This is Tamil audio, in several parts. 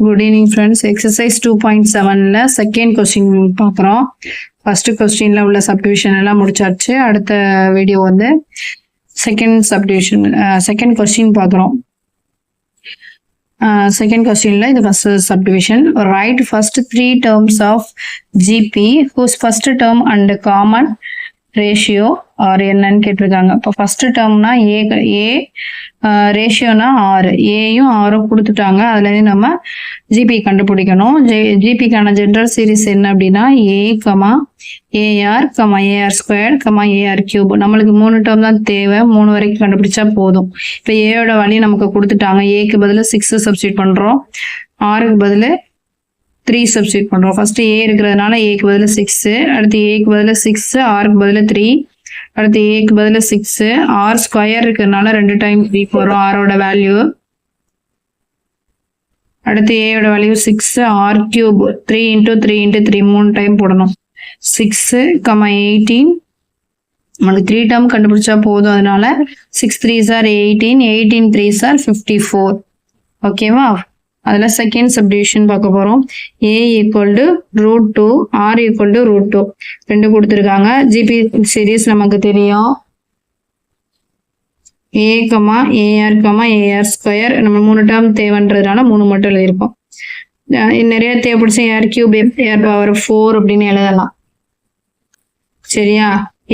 Good evening friends. Exercise 2.7ல செகண்ட் கொஸ்டின் பார்க்குறோம். ஃபர்ஸ்ட் கொஸ்டின்ல உள்ள சப்டிவிஷன் எல்லாம் முடிச்சாச்சு. அடுத்த வீடியோ வந்து செகண்ட் கொஸ்டின் பார்க்குறோம். செகண்ட் கொஸ்டின்ல இது first subdivision. Right first 3 terms of GP whose first term and common ratio are என்னன்னு கேட்டிருக்காங்க. இப்போ ஃபர்ஸ்ட் டேர்ம்னா ஏ ரேஷியோனா 6, ஏயும் 6 கொடுத்துட்டாங்க. அதுலேருந்து நம்ம ஜிபி கண்டுபிடிக்கணும். ஜிபிக்கான ஜென்ரல் சீரிஸ் என்ன அப்படின்னா A comma AR comma AR square comma AR cube. நம்மளுக்கு 3 டேர்ம் தான் தேவை, 3 வரைக்கும் கண்டுபிடிச்சா போதும். இப்போ ஏயோட வழி நமக்கு கொடுத்துட்டாங்க. ஏக்கு பதில் 6 சப்ஸ்டியூட் பண்ணுறோம், ஆருக்கு பதில் 3 சப்ஸ்டியூட் பண்ணுறோம். ஃபர்ஸ்ட் ஏ இருக்கிறதுனால ஏக்கு பதில் 6, அடுத்து ஏக்கு பதில் 6, ஆருக்கு பதில் 3, அடுத்து ஏக்கு பதில் 6, ஆர் ஸ்கொயர் இருக்கிறதுனால 2 டைம் 3 போகிறோம் ஆரோட வேல்யூ. அடுத்து ஏயோட வேல்யூ 6, ஆர் கியூப் 3 × 3 × 3 3 டைம் போடணும். 6, 18 நமக்கு 3 டேர்ம் கண்டுபிடிச்சா போதும். அதனால 6 3s are 18, 18 3s are 54. ஓகேவா? அதில் செகண்ட் சப்டிவிஷன் பார்க்க போகிறோம். A equal to √2, R equal to √2 ரெண்டு கொடுத்துருக்காங்க. ஜிபி சீரீஸ் நமக்கு தெரியும். A comma AR comma AR square நம்ம 3 டேர்ம் தேவைன்றதுனால 3 மட்டும் எழுதியிருக்கோம். நிறைய தேவைப்படுச்சு ஏஆர் கியூப் ஏஆர் பவர் 4 அப்படின்னு எழுதலாம். சரியா?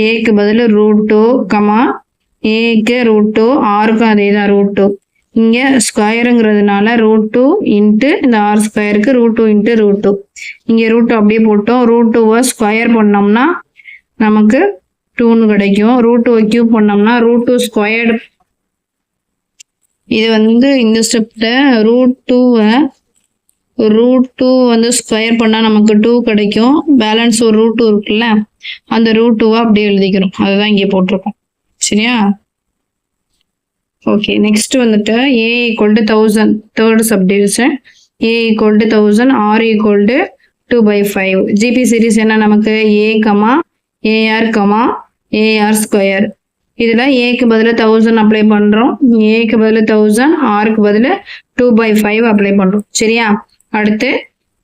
ஏக்கு பதில் √2 கமா ஏக்கு √2, ஆருக்கும் அதே தான் √2. இங்கே ஸ்கொயருங்கிறதுனால √2 இன்ட்டு இந்த ஆர் ஸ்கொயருக்கு √2 × √2. இங்கே √2 அப்படியே போட்டோம். √2 ஸ்கொயர் பண்ணோம்னா நமக்கு 2ன்னு கிடைக்கும். √2 கியூப் பண்ணோம்னா √2 ஸ்கொயர்டு. இது வந்து இந்த ஸ்டெப்ல √2 வந்து ஸ்கொயர் பண்ணால் நமக்கு 2 கிடைக்கும். பேலன்ஸ் ஒரு √2 இருக்குல்ல, அந்த √2 அப்படியே எழுதிக்கிறோம். அதுதான் இங்கே போட்டிருக்கோம். சரியா? ஓகே, நெக்ஸ்ட் வந்துட்டு A equal to 1000 third subdivision. A equal to 1000, R equal to 2/5. GP series என்ன நமக்கு A comma AR comma AR square. இதில் ஏக்கு பதில் 1000 அப்ளை பண்ணுறோம், ஏக்கு பதில் 1000, ஆருக்கு பதில் 2/5 அப்ளை பண்ணுறோம். சரியா? அடுத்து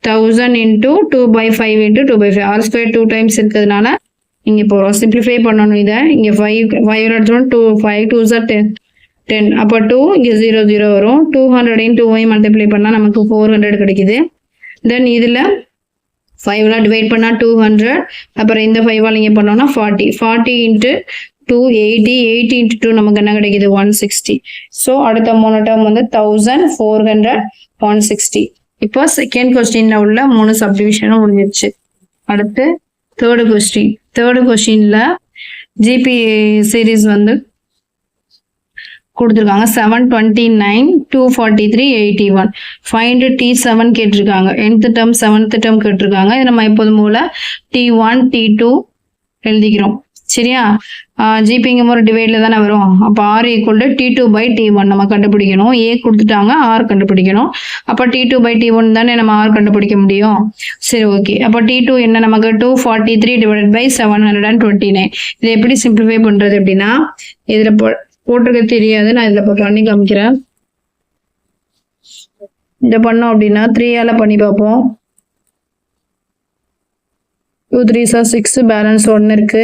1000 × 2/5 × 2/5 ஆர் ஸ்கொயர் 2 டைம்ஸ் இருக்கிறதுனால இங்கே போகிறோம். சிம்பிளிஃபை பண்ணணும். இதை இங்கே 5 எடுத்துடும். 5 2s are 10. அப்போ 2 இங்கே 0 0 வரும். 200 × 2 மல்டிப்ளை பண்ணால் நமக்கு 400 கிடைக்குது. தென் இதில் 5 டிவைட் பண்ணால் 200. அப்புறம் இந்த 5 இங்கே பண்ணோம்னா 40. 40 × 2 80. 80 × 2 நமக்கு என்ன கிடைக்குது 160. ஸோ அடுத்த 3 டேர்ம் வந்து 1400 160. இப்போ செகண்ட் கொஸ்டின்ல உள்ள 3 சப்டிவிஷனும் முடிஞ்சிருச்சு. அடுத்து தேர்டு கொஸ்டின்ல ஜிபி சீரீஸ் வந்து கொடுத்துருக்காங்க. 729 243 81. ஃபைண்ட் T7 கேட்டிருக்காங்க. nth டேர்ம் 7th டேர்ம் கேட்டிருக்காங்க. இது நம்ம எப்போதும் போல T1 T2 எழுதிக்கிறோம். சரியா? ஜிபிங்கும் ஒரு டிவைட்ல தானே வரும். அப்போ ஆர் ஈக்குவல் டு T2/T1 நம்ம கண்டுபிடிக்கணும். ஏ கொடுத்துட்டாங்க, ஆர் கண்டுபிடிக்கணும். அப்போ T2/T1 தானே நம்ம ஆர் கண்டுபிடிக்க முடியும். சரி, ஓகே. அப்போ T2 என்ன நமக்கு 243 / 729. இதை எப்படி சிம்பிளிஃபை பண்றது அப்படின்னா இதில் போட்டிருக்க தெரியாது, நான் இதில் பண்ணி காமிக்கிறேன். இதை பண்ணோம் அப்படின்னா 3ஆல பண்ணி பார்ப்போம். 2 3s are 6, பேலன்ஸ் 1 இருக்கு.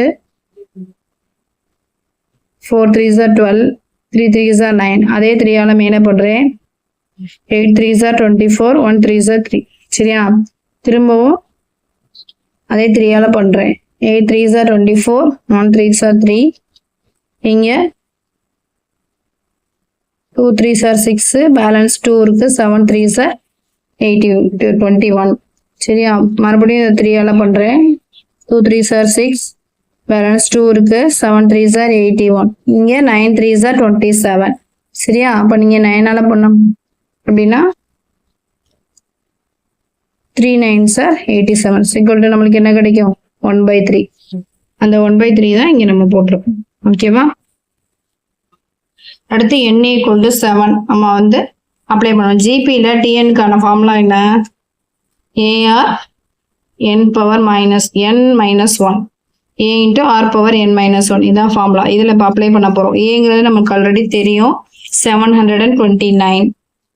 4 3s are 12, 3 3s are 9. அதே 3ஆல மேலே பண்ணுறேன். 8 3s are 24, 1 3s are 3. சரியா? திரும்பவும் அதே 3ஆல பண்ணுறேன். 8 3s are 24, 1 3s are 3. இங்கே 2 3s are 6, பேலன்ஸ் 2 இருக்கு. 7 3s are 21. சரியா? மறுபடியும் 3ஆல பண்றேன். 2 3s are 6, பேலன்ஸ் 2 இருக்கு. 7 3s are 81. இங்க 9 3s are 27. சரியா? அப்ப நீங்க 9ஆல பண்ணோம் அப்படின்னா 3 9s are 87. ஈக்குவல் டு நம்மளுக்கு என்ன கிடைக்கும் 1/3. அந்த 1/3 தான் இங்க நம்ம போட்டிருக்கோம். ஓகேவா? அடுத்து n ஈக்குவல் டு 7 நம்ம வந்து அப்ளை பண்ணுவோம். ஜிபியில் டிஎன்கான ஃபார்முலா என்ன? ஏஆர் n பவர் n - 1 ஏ × ஆர் பவர் n - 1 இதுதான் ஃபார்முலா. இதில் இப்போ அப்ளை பண்ண போகிறோம். ஏங்கிறது நமக்கு ஆல்ரெடி தெரியும் 729.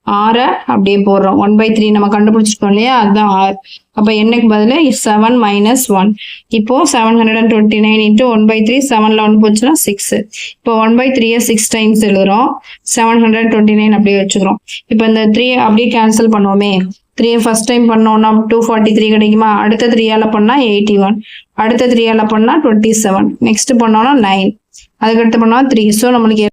ஆரை அப்படியே போடுறோம் 1/3 நம்ம கண்டுபிடிச்சிருக்கோம் இல்லையா அதுதான் ஆர் அப்போ என்னக்கு பதில் 7 - 1 இப்போ 729 இன்ட்டு 1/3 7ல் 1 போச்சுன்னா 6 இப்போ 1/3 6 டைம்ஸ் எழுதுறோம் 729 அப்படியே வச்சுக்கிறோம் இப்போ இந்த 3 அப்படியே கேன்சல் பண்ணுவோமே 3 ஃபர்ஸ்ட் டைம் பண்ணோம்னா 243 கிடைக்குமா அடுத்த 3ஆல பண்ணா 81 அடுத்த 3ஆல பண்ணா 27 நெக்ஸ்ட் பண்ணோம்னா 9 அதுக்கடுத்து பண்ணா 3 ஸோ நம்மளுக்கு